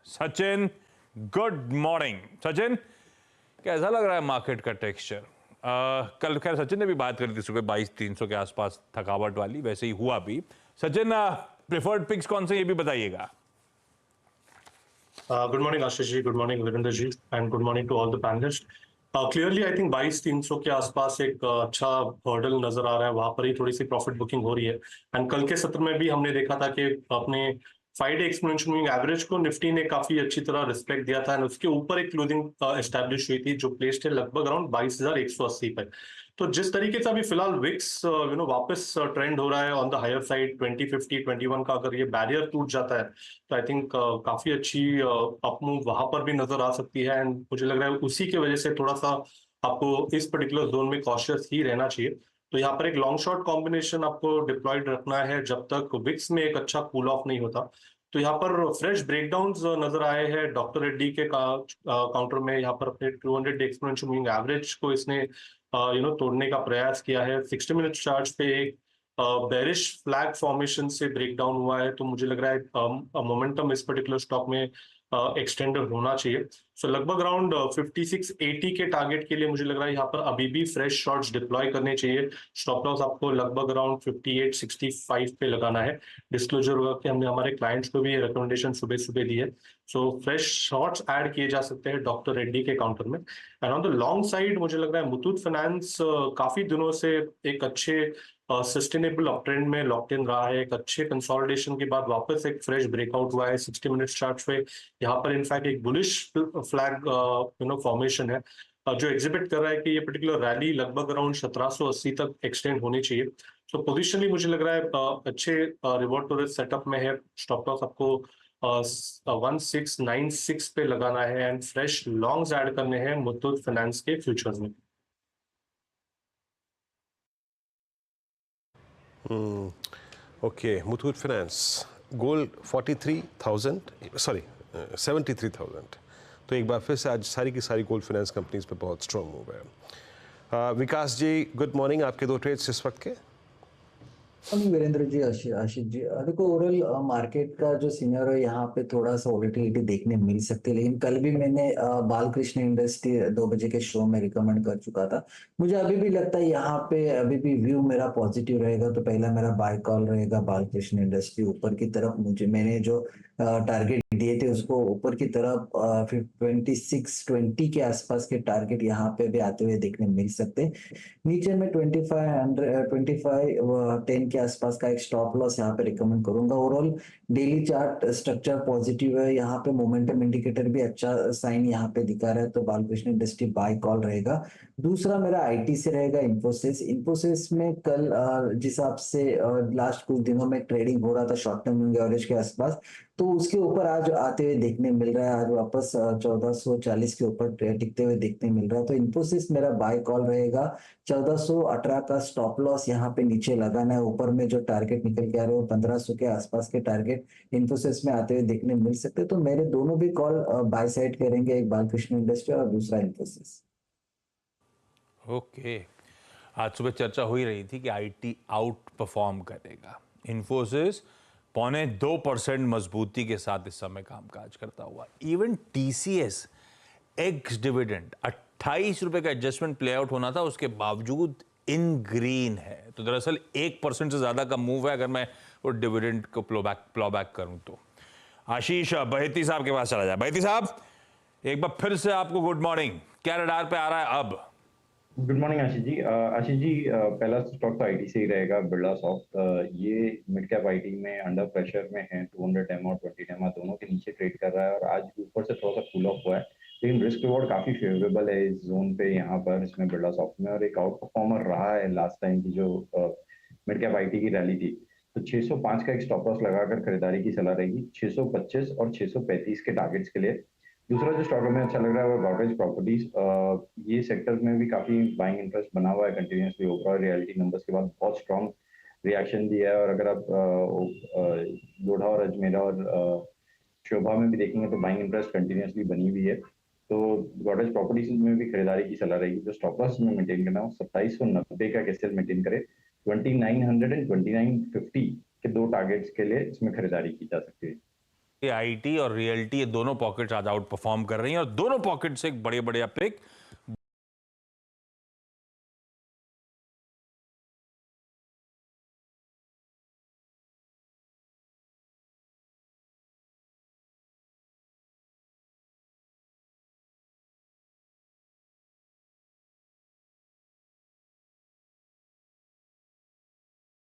Sachin, good morning. Sachin, कैसा लग रहा है मार्केट का टेक्सचर? कल खैर सचिन ने भी बात करी थी सुबह 22,300 के आसपास थकावट वाली, वैसे ही हुआ भी। सचिन, प्रेफर्ड पिक्स कौन से ये भी बताइएगा। Good morning, Ashish ji. Good morning, Virender ji, and good morning to all the panelists. Clearly, I think 22,300 के आसपास एक अच्छा हर्डल नजर आ रहा है, वहां पर ही थोड़ी सी प्रॉफिट बुकिंग हो रही है। एंड कल के सत्र में भी हमने देखा था कि अपने 5 डे एक्सपोनेंशियल मूविंग एवरेज को निफ्टी ने काफी अच्छी तरह रिस्पेक्ट दिया था एंड उसके ऊपर एक क्लोजिंग एस्टैब्लिश हुई थी जो प्लेस्ड है लगभग अराउंड 22,180 पर। तो जिस तरीके से अभी फिलहाल विक्स वापस ट्रेंड हो रहा है ऑन द हायर साइड 2050 21 का, अगर ये बैरियर टूट जाता है तो आई थिंक काफी अच्छी अप मूव वहां पर भी नजर आ सकती है। एंड मुझे लग रहा है उसी की वजह से थोड़ा सा आपको इस पर्टिकुलर जोन में कॉशियस ही रहना चाहिए। तो यहाँ पर एक लॉन्ग शॉर्ट कॉम्बिनेशन आपको डिप्लॉयड रखना है जब तक विक्स में एक अच्छा कूल ऑफ नहीं होता। तो यहाँ पर फ्रेश ब्रेकडाउन्स नजर आए हैं डॉक्टर रेड्डी के काउंटर में। यहाँ पर अपने 200 एक्सपोनेंशियल मूविंग एवरेज को इसने तोड़ने का प्रयास किया है। 60 मिनट चार्ट पे एक बेरिश फ्लैग फॉर्मेशन से ब्रेक डाउन हुआ है, तो मुझे लग रहा है मोमेंटम इस पर्टिकुलर स्टॉक में एक्सटेंडर होना चाहिए। सो लगभग अराउंड 5680 के टारगेट के लिए मुझे लग रहा है यहाँ पर अभी भी फ्रेश शॉट्स डिप्लॉय करने चाहिए। स्टॉप लॉस आपको लगभग अराउंड 5865 पे लगाना है। डिस्क्लोजर होगा कि हमने हमारे क्लाइंट्स को भी ये रिकमेंडेशन सुबह सुबह दी है। सो फ्रेश शॉट्स ऐड किए जा सकते हैं डॉक्टर रेड्डी के काउंटर में। And on the long side मुझे लग रहा है मुथूट फाइनेंस काफी दिनों से एक अच्छे सस्टेनेबल अपट्रेंड में लॉक्ड इन रहा है। एक अच्छे कंसोलिडेशन के बाद वापस एक फ्रेश ब्रेकआउट हुआ है 60 मिनट्स चार्ट पे। यहाँ पर इनफैक्ट एक बुलिश फ्लैग फॉर्मेशन है जो एग्जिबिट कर रहा है कि ये पर्टिकुलर रैली लगभग अराउंड 1780 तक एक्सटेंड होनी चाहिए। तो पोजिशनली मुझे लग रहा है अच्छे रिवॉर्ड टू रिस्क सेटअप में है। स्टॉप लॉस आपको 1696 पे लगाना है एंड फ्रेश लॉन्ग्स ऐड करने हैं मुथूट फाइनेंस के फ्यूचर्स में। Okay, Muthoot finance gold 43,000, sorry 73,000। तो एक बार फिर से आज सारी की सारी गोल्ड फाइनेंस कंपनीज पे बहुत स्ट्रॉन्ग मूव है। विकास जी, गुड मॉर्निंग। आपके दो ट्रेड्स इस वक्त के? वीरेंद्र जी, आशीष जी, देखो ओवरऑल मार्केट का जो सीनियर है यहाँ पे थोड़ा सा वोलेटिलिटी देखने मिल सकती है, लेकिन कल भी मैंने बालकृष्ण इंडस्ट्री 2 बजे के शो में रिकमेंड कर चुका था। मुझे अभी भी लगता है यहाँ पे अभी भी व्यू मेरा पॉजिटिव रहेगा, तो पहला मेरा बाय कॉल रहेगा बालकृष्ण इंडस्ट्री ऊपर की तरफ। मुझे मैंने जो टारगेट दिए थे उसको ऊपर की तरफ फिर 2620 के आसपास के टारगेट यहाँ पे भी आते हुए देखने मिल सकते हैं। नीचे में 2510 के आसपास का एक स्टॉप लॉस यहाँ पे रिकमेंड करूंगा। Overall daily chart structure positive है, यहाँ पे मोमेंटम इंडिकेटर भी अच्छा साइन यहाँ पे दिखा रहा है, तो बालकृष्ण इंडस्ट्री बाय कॉल रहेगा। दूसरा मेरा आईटी से रहेगा इन्फोसिस। इन्फोसिस में कल जिस हिसाब से लास्ट कुछ दिनों में ट्रेडिंग हो रहा था शॉर्ट टर्म एवरेज के आसपास, तो उसके ऊपर आज आते हुए देखने मिल रहा है। आज वापस 1440 के ऊपर टिकते हुए देखने मिल रहा है, तो इन्फोसिस मेरा बाय कॉल रहेगा। 1418 का स्टॉप लॉस यहाँ पे नीचे लगाना है। ऊपर में जो टारगेट निकल के आ रहे हो 1500 के आसपास के टारगेट इन्फोसिस में आते हुए देखने मिल सकते हैं। तो मेरे दोनों भी कॉल बाय साइड करेंगे, एक बालकृष्ण इंडस्ट्री और दूसरा इन्फोसिस। ओके, आज सुबह चर्चा हो ही रही थी कि आईटी आउट परफॉर्म करेगा। इन्फोसिस 0.25% मजबूती के साथ इस समय कामकाज करता हुआ। इवन टीसीएस एक्स डिविडेंड 28 रुपए का एडजस्टमेंट प्ले आउट होना था, उसके बावजूद इन ग्रीन है। तो दरअसल 1% से ज्यादा का मूव है अगर मैं वो डिविडेंड को प्लॉ बैक करूं तो। आशीष बहेती साहब के पास चला जाए। बहेती साहब, एक बार फिर से आपको गुड मॉर्निंग। क्या रडार पे आ रहा है अब? Good morning Ashish ji. पहला स्टॉक तो आईटी से ही रहेगा, बिरला सॉफ्ट। ये मिड कैप आईटी में अंडर प्रेशर में है। 200 एमआ और 20 एमआ दोनों के नीचे ट्रेड कर रहा है और आज ऊपर से थोड़ा सा कूल ऑफ हुआ है, लेकिन रिस्क रिवॉर्ड काफी फेवरेबल है इस जोन पे यहाँ पर इसमें बिरला सॉफ्ट में, और एक आउट परफॉर्मर रहा है लास्ट टाइम की जो मिड कैप आईटी की रैली थी। तो 605 का एक स्टॉप लॉस लगाकर खरीदारी की सलाह रहेगी 625 और 635 के टारगेट्स के लिए। दूसरा जो स्टॉक हमें अच्छा लग रहा है वो गॉडरेज प्रॉपर्टीज। ये सेक्टर में भी काफी बाइंग इंटरेस्ट बना हुआ है कंटिन्यूसली। ओवरऑल रियलिटी नंबर्स के बाद बहुत स्ट्रॉन्ग रिएक्शन दिया है, और अगर आप लोढ़ा और अजमेरा और शोभा में भी देखेंगे तो बाइंग इंटरेस्ट कंटिन्यूसली बनी हुई है। तो गॉडरेज प्रॉपर्टीज में भी खरीदारी की सलाह रहेगी। जो स्टॉप लॉस में मेंटेन करना हो 2790 का कैसे मेंटेन करे। 2900 एंड 2950 के दो टारगेट्स के लिए इसमें खरीदारी की जा सकती है। ये आईटी और रियल्टी, ये दोनों पॉकेट्स आज आउट परफॉर्म कर रही हैं और दोनों पॉकेट्स एक बड़े बड़े पिक